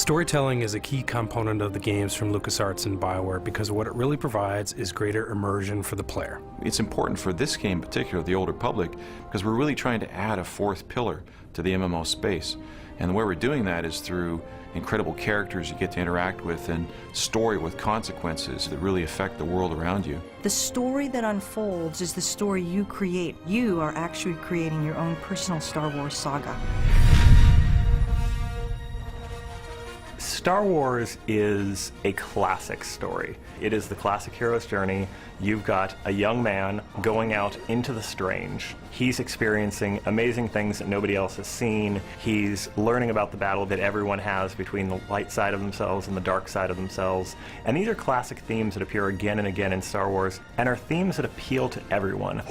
Storytelling is a key component of the games from LucasArts and BioWare because what it really provides is greater immersion for the player. It's important for this game in particular, the Old Republic, because we're really trying to add a fourth pillar to the MMO space. And the way we're doing that is through incredible characters you get to interact with and story with consequences that really affect the world around you. The story that unfolds is the story you create. You are actually creating your own personal Star Wars saga. Star Wars is a classic story. It is the classic hero's journey. You've got a young man going out into the strange. He's experiencing amazing things that nobody else has seen. He's learning about the battle that everyone has between the light side of themselves and the dark side of themselves. And these are classic themes that appear again and again in Star Wars and are themes that appeal to everyone.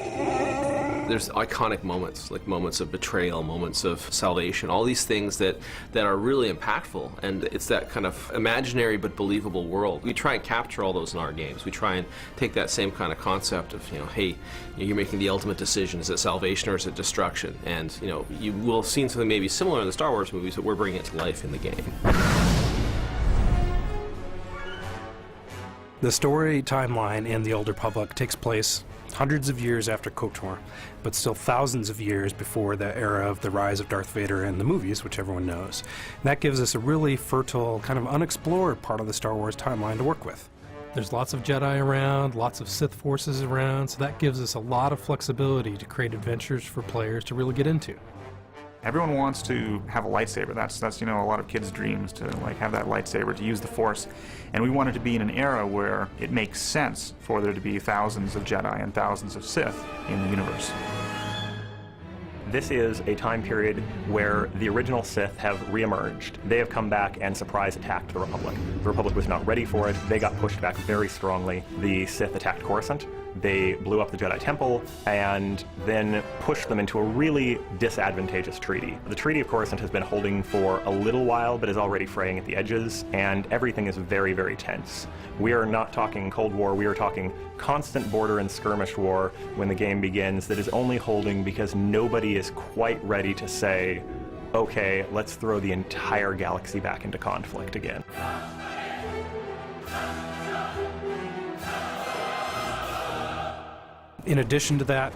There's iconic moments, like moments of betrayal, moments of salvation, all these things that are really impactful, and it's that kind of imaginary but believable world. We try and capture all those in our games. We try and take that same kind of concept of, hey, you're making the ultimate decision. Is it salvation or is it destruction? And, you will have seen something maybe similar in the Star Wars movies, but we're bringing it to life in the game. The story timeline in the Old Republic takes place hundreds of years after KOTOR, but still thousands of years before the era of the rise of Darth Vader in the movies, which everyone knows. And that gives us a really fertile, kind of unexplored part of the Star Wars timeline to work with. There's lots of Jedi around, lots of Sith forces around, so that gives us a lot of flexibility to create adventures for players to really get into. Everyone wants to have a lightsaber. That's a lot of kids' dreams, to have that lightsaber, to use the Force. And we want it to be in an era where it makes sense for there to be thousands of Jedi and thousands of Sith in the universe. This is a time period where the original Sith have reemerged. They have come back and surprise attacked the Republic. The Republic was not ready for it. They got pushed back very strongly. The Sith attacked Coruscant. They blew up the Jedi Temple and then pushed them into a really disadvantageous treaty. The Treaty of Coruscant has been holding for a little while, but is already fraying at the edges, and everything is very, very tense. We are not talking Cold War, we are talking constant border and skirmish war when the game begins that is only holding because nobody is quite ready to say, okay, let's throw the entire galaxy back into conflict again. In addition to that,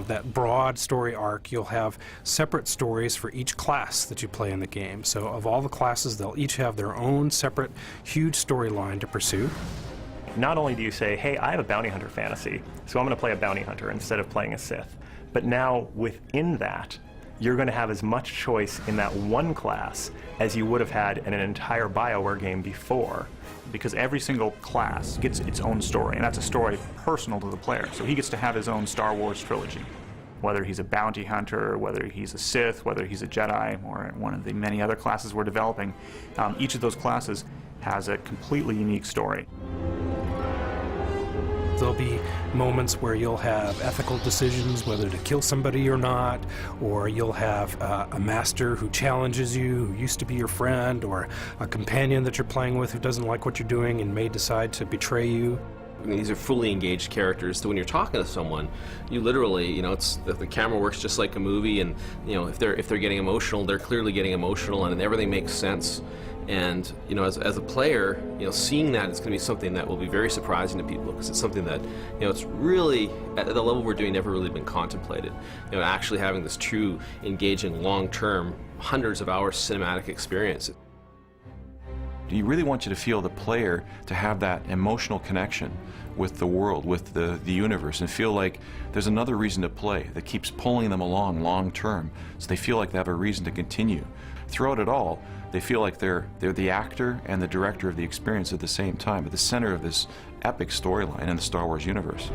that broad story arc, you'll have separate stories for each class that you play in the game. So of all the classes, they'll each have their own separate, huge storyline to pursue. Not only do you say, hey, I have a bounty hunter fantasy, so I'm going to play a bounty hunter instead of playing a Sith, but now within that, you're going to have as much choice in that one class as you would have had in an entire BioWare game before. Because every single class gets its own story, and that's a story personal to the player. So he gets to have his own Star Wars trilogy. Whether he's a bounty hunter, whether he's a Sith, whether he's a Jedi, or one of the many other classes we're developing, each of those classes has a completely unique story. There'll be moments where you'll have ethical decisions, whether to kill somebody or not, or you'll have a master who challenges you, who used to be your friend, or a companion that you're playing with who doesn't like what you're doing and may decide to betray you. These are fully engaged characters, so when you're talking to someone, you literally, the camera works just like a movie, and if they're getting emotional, they're clearly getting emotional, and everything makes sense. And as a player, seeing that is going to be something that will be very surprising to people, because it's something that it's really at the level we're doing never really been contemplated. Actually having this true, engaging, long-term, hundreds of hours cinematic experience. You really want you to feel the player to have that emotional connection with the world, with the universe, and feel like there's another reason to play that keeps pulling them along long term, so they feel like they have a reason to continue. Throughout it all, they feel like they're the actor and the director of the experience at the same time, at the center of this epic storyline in the Star Wars universe.